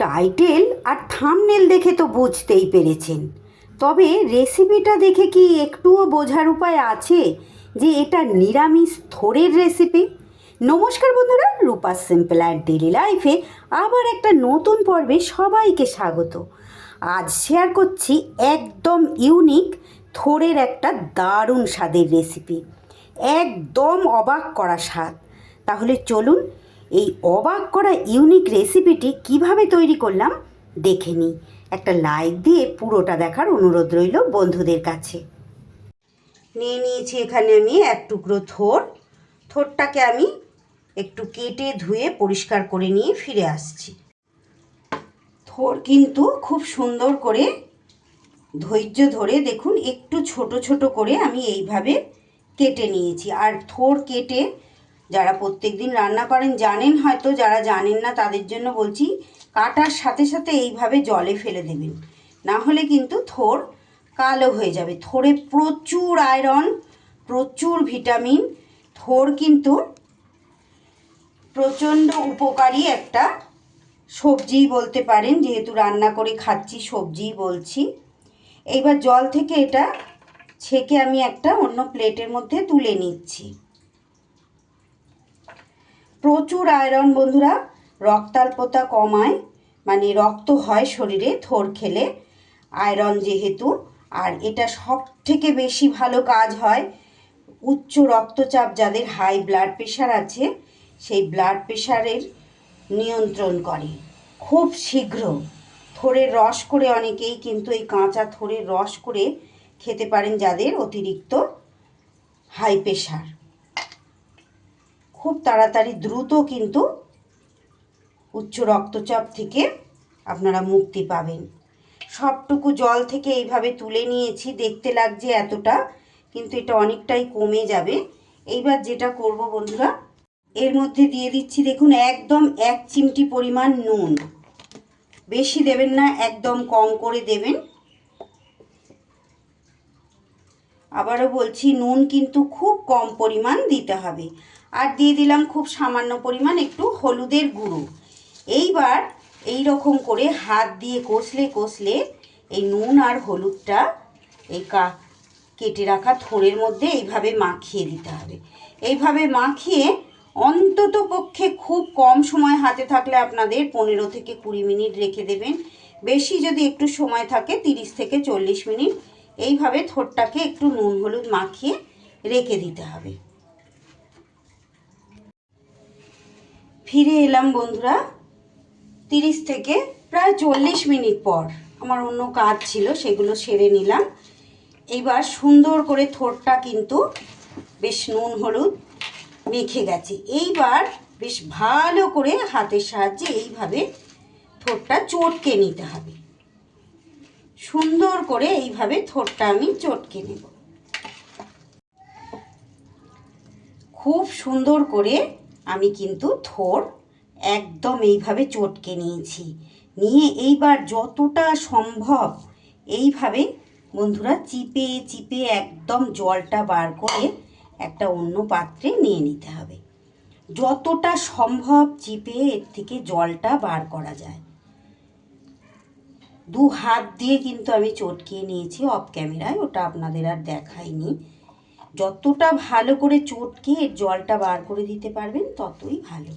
Title আর thumbnail দেখে তো বুঝতেই পেরেছেন, তবে রেসিপিটা দেখে কি একটুও বোঝার উপায় আছে যে এটা নিরামিষ থোড়ের রেসিপি? নমস্কার বন্ধুরা, রূপাস সিম্পল অ্যান্ড ডেলি লাইফে আবার একটা নতুন পর্বে সবাইকে স্বাগত। আজ শেয়ার করছি একদম ইউনিক থোড়ের একটা দারুণ স্বাদের রেসিপি, একদম অবাক করা স্বাদ। তাহলে চলুন এই অবাক করা ইউনিক রেসিপিটি কিভাবে তৈরি করলাম দেখে নিই। একটা লাইক দিয়ে পুরোটা দেখার অনুরোধ রইল বন্ধুদের কাছে। নিয়ে নিয়েছি এখানে আমি এক টুকরো থোড়টাকে আমি একটু কেটে ধুয়ে পরিষ্কার করে নিয়ে ফিরে আসছি। থোড় কিন্তু খুব সুন্দর করে ধৈর্য ধরে দেখুন একটু ছোট ছোট করে আমি এইভাবে কেটে নিয়েছি। আর থোড় কেটে যারা প্রত্যেক দিন রান্না করেন জানেন, হয়তো যারা জানেন না তাদের জন্য বলছি, কাটার সাথে সাথে এইভাবে জলে ফেলে দেবেন, না হলে কিন্তু থোড় কালো হয়ে যাবে। থোড়ে প্রচুর আয়রন, প্রচুর ভিটামিন। থোড় কিন্তু প্রচণ্ড উপকারী একটা সবজিই বলতে পারেন, যেহেতু রান্না করে খাচ্ছি সবজিই বলছি। এইবার জল থেকে এটা ছেঁকে আমি একটা অন্য প্লেটের মধ্যে তুলে নিচ্ছি। প্রচুর আয়রন বন্ধুরা, রক্তাল্পতা কমায়, মানে রক্ত হয় শরীরে থোড় খেলে, আয়রন যেহেতু। আর এটা সব থেকে বেশি ভালো কাজ হয় উচ্চ রক্তচাপ, যাদের হাই ব্লাড প্রেশার আছে সেই ব্লাড প্রেশারের নিয়ন্ত্রণ করে খুব শীঘ্র। থোড়ের রস করে অনেকেই কিন্তু এই কাঁচা থোড়ের রস করে খেতে পারেন যাদের অতিরিক্ত হাই প্রেশার। খুব তাড়াতাড়ি দ্রুত কিন্তু উচ্চ রক্তচাপ থেকে আপনারা মুক্তি পাবেন। সবটুকু জল থেকে এইভাবে তুলে নিয়েছি, দেখতে লাগছে এতটা, কিন্তু এটা অনেকটাই কমে যাবে। এইবার যেটা করব বন্ধুরা, এর মধ্যে দিয়ে দিচ্ছি দেখুন একদম 1 চিমটি পরিমাণ নুন। বেশি দেবেন না, একদম কম করে দেবেন। আবারও বলছি, নুন কিন্তু খুব কম পরিমাণ দিতে হবে। আর দিয়ে দিলাম খুব সামান্য পরিমাণ একটু হলুদের গুঁড়ো। এইবার এই রকম করে হাত দিয়ে কষলে কষলে এই নুন আর হলুদটা এই কেটে রাখা থোড়ের মধ্যে এইভাবে মাখিয়ে দিতে হবে। এইভাবে মাখিয়ে অন্তত পক্ষে খুব কম সময় হাতে থাকলে আপনাদের 15 থেকে 20 মিনিট রেখে দেবেন। বেশি যদি একটু সময় থাকে 30 থেকে 40 মিনিট এইভাবে থোড়টাকে একটু নুন হলুদ মাখিয়ে রেখে দিতে হবে। ফিরে এলাম বন্ধুরা 30 থেকে প্রায় 40 মিনিট পর। আমার অন্য কাজ ছিল, সেগুলো সেরে নিলাম। এইবার সুন্দর করে থোড়টা কিন্তু বেশ নুন হলুদ মেখে গেছে। এইবার বেশ ভালো করে হাতের সাহায্যে এইভাবে থোড়টা চটকে নিতে হবে। সুন্দর করে এইভাবে থোড়টা আমি চটকে নেব। খুব সুন্দর করে আমি কিন্তু থোড় একদম এইভাবে চটকে নিয়েছি। নিয়ে এইবার যতটা সম্ভব এইভাবে বন্ধুরা চিপে চিপে একদম জলটা বার করে একটা অন্য পাত্রে নিয়ে নিতে হবে। যতটা সম্ভব চিপে এর থেকে জলটা বার করা যায়। 2 হাত দিয়ে কিন্তু আমি চটকিয়ে নিয়েছি অফ ক্যামেরায়, ওটা আপনাদের আর দেখাইনি। যতটা ভালো করে চটকে এর জলটা বার করে দিতে পারবেন ততই ভালো।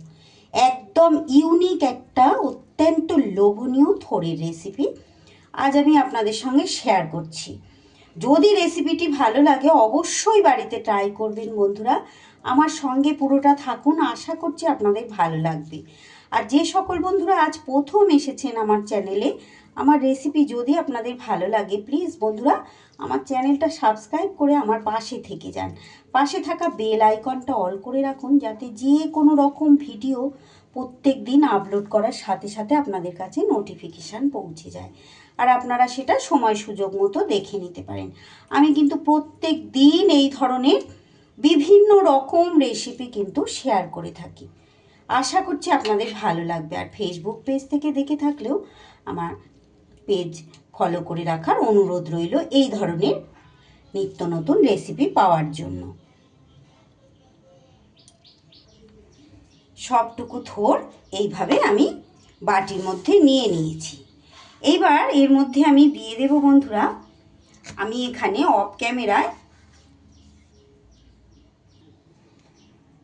একদম ইউনিক একটা অত্যন্ত লোভনীয় থোড়ের রেসিপি আজ আমি আপনাদের সঙ্গে শেয়ার করছি। যদি রেসিপিটি ভালো লাগে অবশ্যই বাড়িতে ট্রাই করবেন বন্ধুরা। আমার সঙ্গে পুরোটা থাকুন, আশা করছি আপনাদের ভালো লাগবে। আর যে সকল বন্ধুরা আজ প্রথম এসেছেন আমার চ্যানেলে, আমার রেসিপি যদি আপনাদের ভালো লাগে প্লিজ বন্ধুরা আমার চ্যানেলটা সাবস্ক্রাইব করে আমার পাশে থেকে যান। পাশে থাকা বেল আইকনটা অল করে রাখুন, যাতে যে কোনো রকম ভিডিও প্রত্যেক দিন আপলোড করার সাথে সাথে আপনাদের কাছে নোটিফিকেশান পৌঁছে যায়, আর আপনারা সেটা সময় সুযোগ মতো দেখে নিতে পারেন। আমি কিন্তু প্রত্যেক দিন এই ধরনের বিভিন্ন রকম রেসিপি কিন্তু শেয়ার করে থাকি। আশা করছি আপনাদের ভালো লাগবে। আর ফেসবুক পেজ থেকে দেখে থাকলেও আমার পেজ ফলো করে রাখার অনুরোধ রইল এই ধরনের নিত্য নতুন রেসিপি পাওয়ার জন্য। সবটুকু থোড় এইভাবে আমি বাটির মধ্যে নিয়ে নিয়েছি। এইবার এর মধ্যে আমি দিয়ে দেব বন্ধুরা, আমি এখানে অফ ক্যামেরায়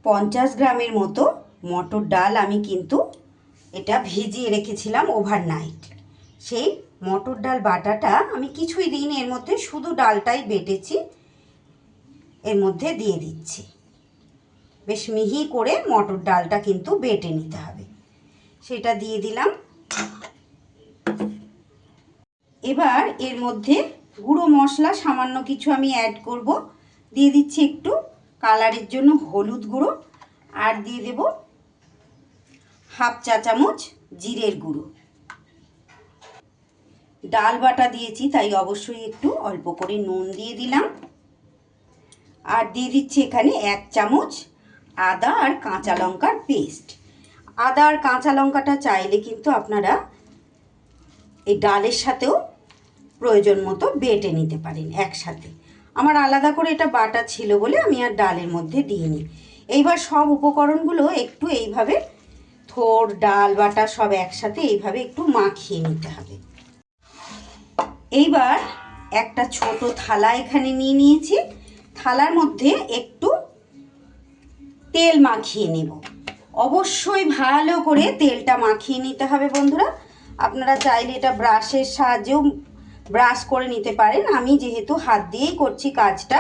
50 গ্রামের মতো মটর ডাল আমি কিন্তু এটা ভিজিয়ে রেখেছিলাম ওভারনাইট। সেই মটর ডাল বাটাটা আমি কিছুই দিইনি, এর মধ্যে শুধু ডালটাই বেটেছি, এর মধ্যে দিয়ে দিচ্ছি। বেশ মিহি করে মটর ডালটা কিন্তু বেটে নিতে হবে, সেটা দিয়ে দিলাম। এবার এর মধ্যে গুঁড়ো মশলা সামান্য কিছু আমি অ্যাড করব। দিয়ে দিচ্ছি একটু কালারের জন্য হলুদ গুঁড়ো, আর দিয়ে দেব হাফ চা চামচ জিরের গুঁড়ো। ডাল বাটা দিয়েছি তাই অবশ্যই একটু অল্প করে নুন দিয়ে দিলাম। আর দিয়ে দিচ্ছি এখানে 1 চামচ আদা আর কাঁচা লঙ্কার পেস্ট। আদা আর কাঁচা লঙ্কাটা চাইলে কিন্তু আপনারা এই ডালের সাথেও প্রয়োজন মতো বেটে নিতে পারেন একসাথে। আমার আলাদা করে এটা বাটা ছিল বলে আমি আর ডালের মধ্যে দিইনি। এইবার সব উপকরণগুলো একটু এইভাবে থোড় ডাল বাটা সব একসাথে এইভাবে একটু মাখিয়ে নিতে হবে। এইবার একটা ছোট থালা এখানে নিয়ে নিয়েছি, থালার মধ্যে একটু তেল মাখিয়ে নেব। অবশ্যই ভালো করে তেলটা মাখিয়ে নিতে হবে বন্ধুরা। আপনারা চাইলে এটা ব্রাশের সাহায্যেও ব্রাশ করে নিতে পারেন। আমি যেহেতু হাত দিয়েই করছি কাজটা,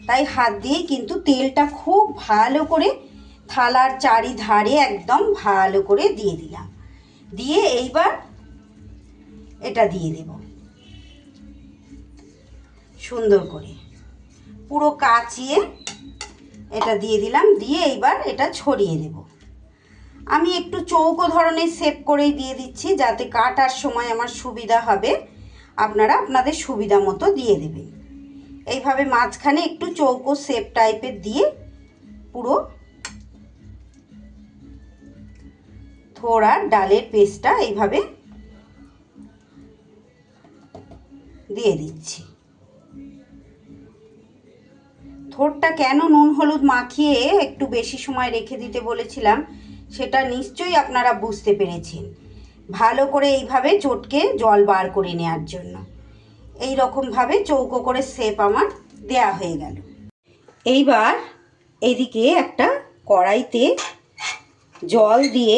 তাই হাত দিয়েই কিন্তু তেলটা খুব ভালো করে থালার চারিধারে একদম ভালো করে দিয়ে দিলাম। দিয়ে এইবার এটা দিয়ে দেব সুন্দর করে, পুরো কাচিয়ে এটা দিয়ে দিলাম। দিয়ে এইবার এটা ছড়িয়ে দেব। আমি একটু চৌকো ধরনের শেপ করেই দিয়ে দিচ্ছি, যাতে কাটার সময় আমার সুবিধা হবে। আপনারা আপনাদের সুবিধা মতো দিয়ে দেবেন। এইভাবে মাঝখানে একটু চৌকো শেপ টাইপের দিয়ে পুরো থোড়া ডালের পেস্টটা এইভাবে দিয়ে দিচ্ছি। থোড়টা কেন নুন হলুদ মাখিয়ে একটু বেশি সময় রেখে দিতে বলেছিলাম সেটা নিশ্চয়ই আপনারা বুঝতে পেরেছেন। ভালো করে এইভাবে চটকে জল বার করে নেওয়ার জন্য। এই রকমভাবে চৌকো করে শেপ আমার দেয়া হয়ে গেল। এইবার এদিকে একটা কড়াইতে জল দিয়ে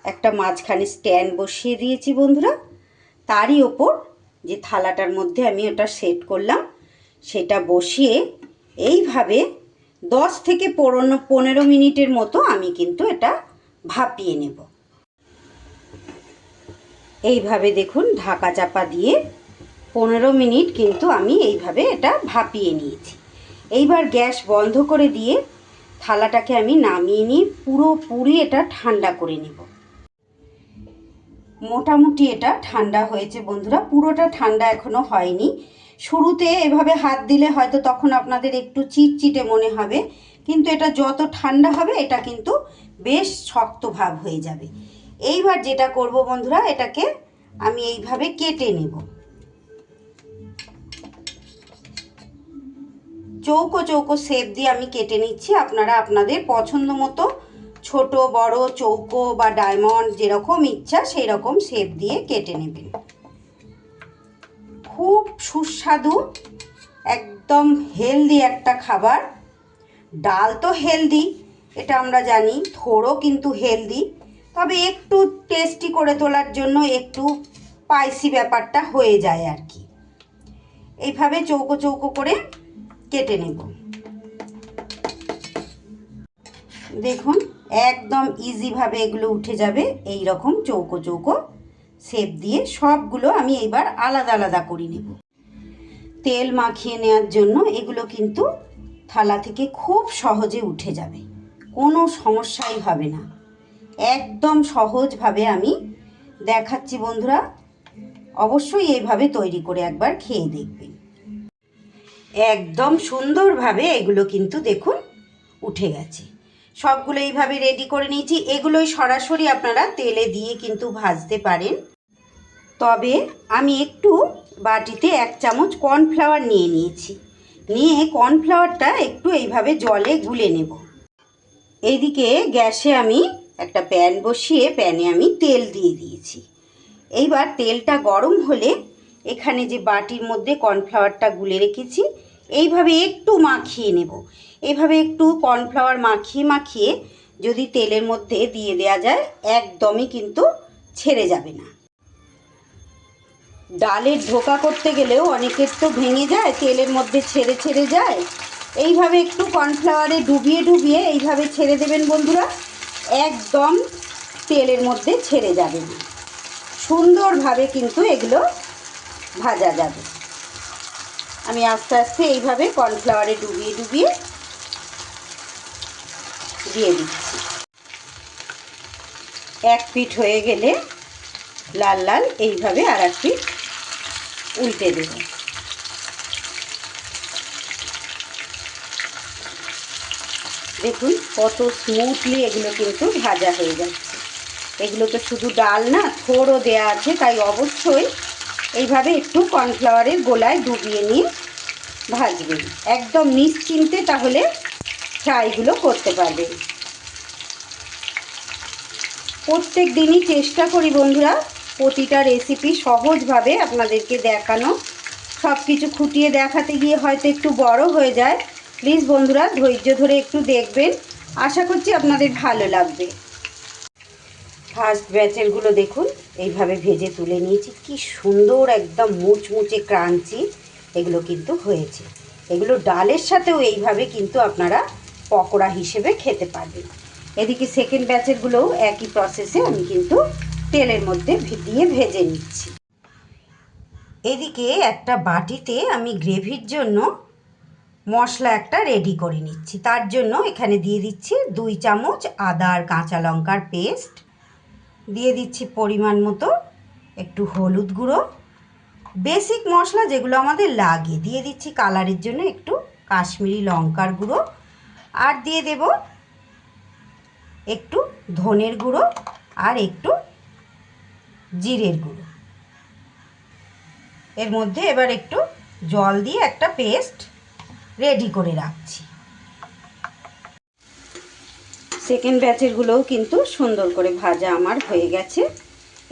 একটা মাঝখানে স্ট্যান্ড বসিয়ে দিয়েছি বন্ধুরা। তারই ওপর যে থালাটার মধ্যে আমি ওটা সেট করলাম সেটা বসিয়ে এইভাবে 10 থেকে 15 মিনিটের মতো আমি কিন্তু এটা ভাপিয়ে নেব। এইভাবে দেখুন ঢাকা চাপা দিয়ে 15 মিনিট কিন্তু আমি এইভাবে এটা ভাপিয়ে নিয়েছি। এইবার গ্যাস বন্ধ করে দিয়ে থালাটাকে আমি নামিয়ে নিয়ে পুরোপুরি এটা ঠান্ডা করে নেব। মোটামুটি এটা ঠান্ডা হয়েছে বন্ধুরা, পুরোটা ঠান্ডা এখনো হয়নি। শুরুতে এভাবে হাত দিলে হয়তো তখন আপনাদের একটু চিটচিটে মনে হবে, কিন্তু এটা যত ঠান্ডা হবে এটা কিন্তু বেশ শক্ত ভাব হয়ে যাবে। এইবার যেটা করব বন্ধুরা, এটাকে আমি এইভাবে কেটে নেব। চৌকো চৌকো শেপ দিয়ে আমি কেটে নিচ্ছি। আপনারা আপনাদের পছন্দ মতো ছোট বড় চৌকো বা ডায়মন্ড যেরকম ইচ্ছা সেই রকম শেপ দিয়ে কেটে নেবেন। খুব সুস্বাদু একদম হেলদি একটা খাবার। ডাল তো হেলদি, এটা আমরা জানি, থোড়ও কিন্তু হেলদি, তবে একটু টেস্টি করে তোলার জন্য একটু স্পাইসি ব্যাপারটা হয়ে যায় আর কি। এইভাবে চৌকো চৌকো করে কেটে নেব। দেখুন একদম ইজিভাবে এগুলো উঠে যাবে। এই রকম চৌকো চৌকো শেপ দিয়ে সবগুলো আমি এবার আলাদা আলাদা করে নেব। তেল মাখিয়ে নেওয়ার জন্য এগুলো কিন্তু থালা থেকে খুব সহজে উঠে যাবে, কোনো সমস্যাই হবে না। একদম সহজভাবে আমি দেখাচ্ছি বন্ধুরা, অবশ্যই এইভাবে তৈরি করে একবার খেয়ে দেখবেন। একদম সুন্দরভাবে এগুলো কিন্তু দেখুন উঠে গেছে। সবগুলো এইভাবে রেডি করে নিয়েছি। এগুলোই সরাসরি আপনারা তেলে দিয়ে কিন্তু ভাজতে পারেন, তবে আমি একটু বাটিতে 1 চামচ কর্নফ্লাওয়ার নিয়ে নিয়েছি। নিয়ে কর্নফ্লাওয়ারটা একটু এইভাবে জলে গুলে নেব। এইদিকে গ্যাসে আমি একটা প্যান বসিয়ে প্যানে আমি তেল দিয়ে দিয়েছি। এইবার তেলটা গরম হলে এখানে যে বাটির মধ্যে কর্নফ্লাওয়ারটা গুলে রেখেছি এইভাবে একটু মাখিয়ে নেব। এইভাবে একটু কর্নফ্লাওয়ার মাখিয়ে মাখিয়ে যদি তেলের মধ্যে দিয়ে দেওয়া যায় একদমই কিন্তু ছেড়ে যাবে না। ডালের ধোকা করতে গেলেও অনেকের তো ভেঙে যায়, তেলের মধ্যে ছেড়ে ছেড়ে যায়। এইভাবে একটু কর্নফ্লাওয়ারে ডুবিয়ে ডুবিয়ে এইভাবে ছেড়ে দেবেন বন্ধুরা, একদম তেলের মধ্যে ছেড়ে যাবে না, সুন্দরভাবে কিন্তু এগুলো ভাজা যাবে। আমি আস্তে আস্তে এইভাবে কর্নফ্লাওয়ারে ডুবিয়ে ডুবিয়ে দিয়ে দিচ্ছি। এক পিঠ হয়ে গেলে লাল লাল এইভাবে আর এক পিঠ উল্টে দেব। দেখুন কত স্মুথলি এগুলো কিন্তু ভাজা হয়ে যাচ্ছে। এগুলো তো শুধু ডাল না, থোড়ও দেয়া আছে, তাই অবশ্যই এইভাবে একটু কর্নফ্লাওয়ারের গোলায় ডুবিয়ে নিয়ে ভাজবেন, একদম নিশ্চিন্তে, তাহলে ফ্রাইগুলো করতে পারবেন। প্রত্যেক দিনই চেষ্টা করি বন্ধুরা প্রতিটা রেসিপি সহজভাবে আপনাদেরকে দেখানো। সব কিছু খুঁটিয়ে দেখাতে গিয়ে হয়তো একটু বড় হয়ে যায়। প্লিজ বন্ধুরা ধৈর্য ধরে একটু দেখবেন, আশা করছি আপনাদের ভালো লাগবে। ফার্স্ট ব্যাচেরগুলো দেখুন এইভাবে ভেজে তুলে নিয়েছি, কি সুন্দর একদম মুচমুচে ক্রাঞ্চি এগুলো কিন্তু হয়েছে। এগুলো ডালের সাথেও এইভাবে কিন্তু আপনারা পকোড়া হিসেবে খেতে পারবেন। এদিকে সেকেন্ড ব্যাচেরগুলোও একই প্রসেসে আমি কিন্তু তেলের মধ্যে দিয়ে ভেজে নিচ্ছি। এদিকে একটা বাটিতে আমি গ্রেভির জন্য মশলা একটা রেডি করে নিচ্ছি। তার জন্য এখানে দিয়ে দিচ্ছি 2 চামচ আদা আর কাঁচা লঙ্কার পেস্ট, দিয়ে দিচ্ছি পরিমাণ মতো একটু হলুদ গুঁড়ো, বেসিক মশলা যেগুলো আমাদের লাগে, দিয়ে দিচ্ছি কালারের জন্য একটু কাশ্মীরি লঙ্কার গুঁড়ো, আর দিয়ে দেব একটু ধনের গুঁড়ো আর একটু জিরের গুঁড়ো। এর মধ্যে এবার একটু জল দিয়ে একটা পেস্ট রেডি করে রাখছি। সেকেন্ড ব্যাচেরগুলোও কিন্তু সুন্দর করে ভাজা আমার হয়ে গেছে,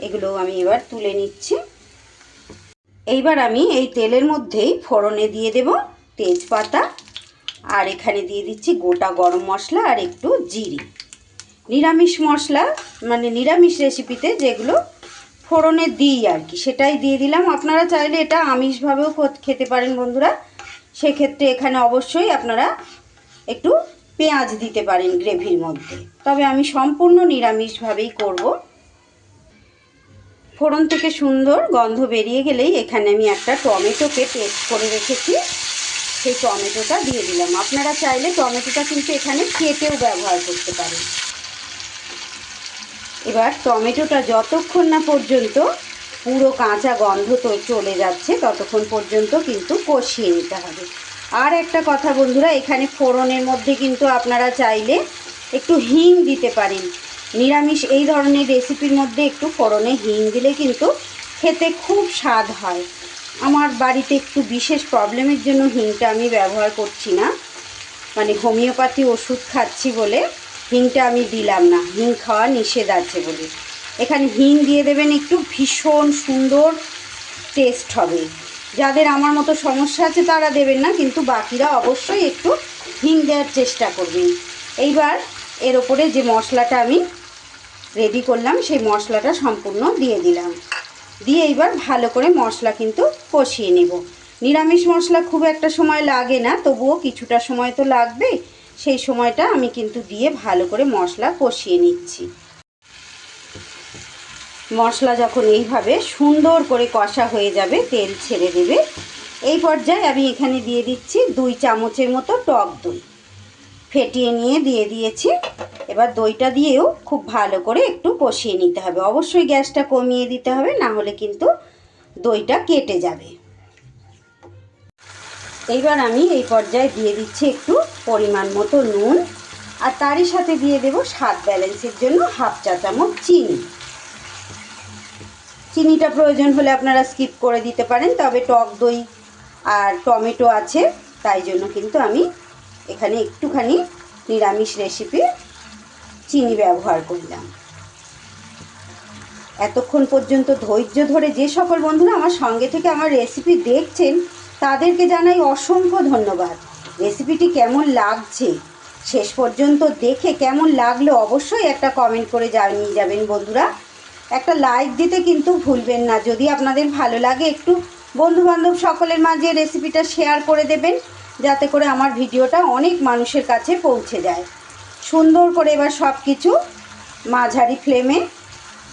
এগুলোও আমি এবার তুলে নিচ্ছি। এইবার আমি এই তেলের মধ্যেই ফোড়নে দিয়ে দেব তেজপাতা, আর এখানে দিয়ে দিচ্ছি গোটা গরম মশলা আর একটু জিরে। নিরামিষ মশলা মানে নিরামিষ রেসিপিতে যেগুলো ফোড়নে দিই আর কি, সেটাই দিয়ে দিলাম। আপনারা চাইলে এটা আমিষভাবেও খেতে পারেন বন্ধুরা, সেক্ষেত্রে এখানে অবশ্যই আপনারা একটু পেঁয়াজ দিতে পারেন গ্রেভির মধ্যে, তবে আমি সম্পূর্ণ নিরামিষভাবেই করব। ফোড়ন থেকে সুন্দর গন্ধ বেরিয়ে গেলেই এখানে আমি একটা টমেটোকে পেস্ট করে রেখেছি, সেই টমেটোটা দিয়ে দিলাম। আপনারা চাইলে টমেটোটা কিন্তু এখানে কেটেও ব্যবহার করতে পারেন। এবার টমেটোটা যতক্ষণ না পর্যন্ত পুরো কাঁচা গন্ধ তো চলে যাচ্ছে ততক্ষণ পর্যন্ত কিন্তু কষিয়ে নিতে হবে। আর একটা কথা বন্ধুরা, এখানে ফোড়নের মধ্যে কিন্তু আপনারা চাইলে একটু হিং দিতে পারেন। নিরামিষ এই ধরনের রেসিপির মধ্যে একটু ফোড়নে হিং দিলে কিন্তু খেতে খুব স্বাদ হয়। আমার বাড়িতে একটু বিশেষ প্রবলেমের জন্য হিংটা আমি ব্যবহার করছি না, মানে হোমিওপ্যাথি ওষুধ খাচ্ছি বলে হিংটা আমি দিলাম না, হিং খাওয়া নিষেধ আছে বলে। এখানে হিং দিয়ে দেবেন একটু, ভীষণ সুন্দর টেস্ট হবে। যাদের আমার মতো সমস্যা আছে তারা দেবেন না, কিন্তু বাকিরা অবশ্যই একটু হিং দেওয়ার চেষ্টা করবেন। এইবার এর ওপরে যে মশলাটা আমি রেডি করলাম সেই মশলাটা সম্পূর্ণ দিয়ে দিলাম, দিয়ে এইবার ভালো করে মশলা কিন্তু কষিয়ে নেব। নিরামিষ মশলা খুব একটা সময় লাগে না, তবুও কিছুটা সময় তো লাগবে, সেই সময়টা আমি কিন্তু দিয়ে ভালো করে মশলা কষিয়ে নিচ্ছি। মশলা যখন এইভাবে সুন্দর করে কষা হয়ে যাবে, তেল ছেড়ে দেবে, এই পর্যায়ে আমি এখানে দিয়ে দিচ্ছি 2 চামচের মতো টক দই, ফেটিয়ে নিয়ে দিয়ে দিয়েছি। এবার দইটা দিয়েও খুব ভালো করে একটু কষিয়ে নিতে হবে। অবশ্যই গ্যাসটা কমিয়ে দিতে হবে, না হলে কিন্তু দইটা কেটে যাবে। এইবার আমি এই পর্যায়ে দিয়ে দিচ্ছি একটু পরিমাণ মতো নুন, আর তারই সাথে দিয়ে দেব স্বাদ ব্যালেন্সের জন্য 1/2 চা চামচ চিনি। চিনিটা প্রয়োজন হলে আপনারা স্কিপ করে দিতে পারেন, তবে টক দই আর টমেটো আছে তাই জন্য কিন্তু আমি এখানে একটুখানি নিরামিষ রেসিপি চিনি ব্যবহার করলাম। এতক্ষণ পর্যন্ত ধৈর্য ধরে যে সকল বন্ধুরা আমার সঙ্গে থেকে আমার রেসিপি দেখছেন তাদেরকে জানাই অসংখ্য ধন্যবাদ। রেসিপিটি কেমন লাগছে শেষ পর্যন্ত দেখে কেমন লাগলো অবশ্যই একটা কমেন্ট করে জানিয়ে যাবেন বন্ধুরা। একটা লাইক দিতে কিন্তু ভুলবেন না। যদি আপনাদের ভালো লাগে একটু বন্ধুবান্ধব সকলের মাঝে রেসিপিটা শেয়ার করে দেবেন, যাতে করে আমার ভিডিওটা অনেক মানুষের কাছে পৌঁছে যায়। সুন্দর করে এবার সব কিছু মাঝারি ফ্লেমে,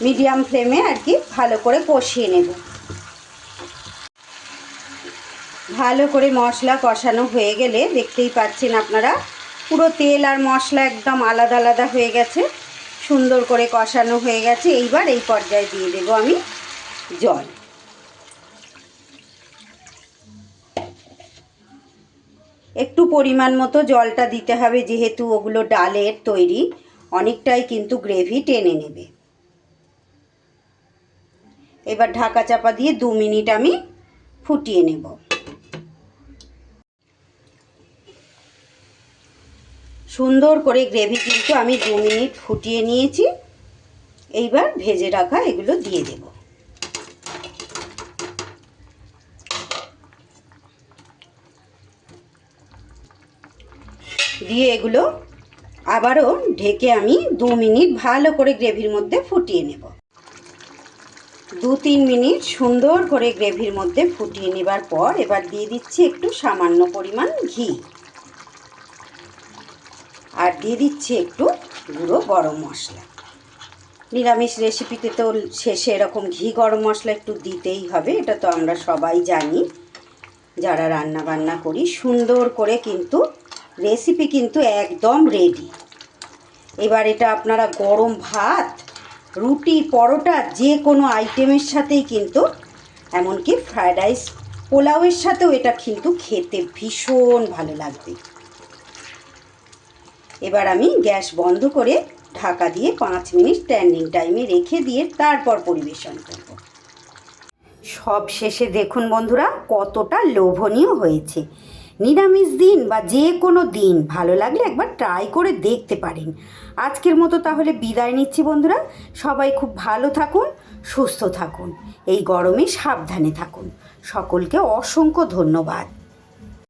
মিডিয়াম ফ্লেমে আর কি ভালো করে কষিয়ে নেব। ভালো করে মশলা কষানো হয়ে গেলে দেখতেই পাচ্ছেন আপনারা পুরো তেল আর মশলা একদম আলাদা আলাদা হয়ে গেছে, সুন্দর করে কষানো হয়ে গেছে। এইবার এই পর্যায়ে দিয়ে দেব আমি জল। একটু পরিমাণ মতো জলটা দিতে হবে, যেহেতু ওগুলো ডালের তৈরি, অনেকটাই কিন্তু গ্রেভি টেনে নেবে। এবার ঢাকা চাপা দিয়ে 2 মিনিট আমি ফুটিয়ে নেব। সুন্দর করে গ্রেভি কিন্তু আমি 2 মিনিট ফুটিয়ে নিয়েছি। এইবার ভেজে রাখা এগুলো দিয়ে দেব। দিয়ে এগুলো আবারও ঢেকে আমি 2 মিনিট ভালো করে গ্রেভির মধ্যে ফুটিয়ে নেব। 2-3 মিনিট সুন্দর করে গ্রেভির মধ্যে ফুটিয়ে নেবার পর এবার দিয়ে দিচ্ছি একটু সামান্য পরিমাণ ঘি, আর দিয়ে দিচ্ছি একটু গুঁড়ো গরম মশলা। নিরামিষ রেসিপিতে তো শেষে এরকম ঘি গরম মশলা একটু দিতেই হবে, এটা তো আমরা সবাই জানি যারা রান্না বান্না করি। সুন্দর করে কিন্তু রেসিপি কিন্তু একদম রেডি। এবার এটা আপনারা গরম ভাত, রুটি, পরোটা যে কোনো আইটেমের সাথেই কিন্তু, এমনকি ফ্রায়েড রাইস, পোলাওয়ের সাথেও এটা কিন্তু খেতে ভীষণ ভালো লাগবে। এবার আমি গ্যাস বন্ধ করে ঢাকা দিয়ে 5 মিনিট স্ট্যান্ডিং টাইমে রেখে দিয়ে তারপর পরিবেশন করব। সব শেষে দেখুন বন্ধুরা কতটা লোভনীয় হয়েছে। নিরামিষ দিন বা যে কোনো দিন ভালো লাগলে একবার ট্রাই করে দেখতে পারেন। আজকের মতো তাহলে বিদায় নিচ্ছি বন্ধুরা। সবাই খুব ভালো থাকুন, সুস্থ থাকুন, এই গরমে সাবধানে থাকুন। সকলকে অসংখ্য ধন্যবাদ।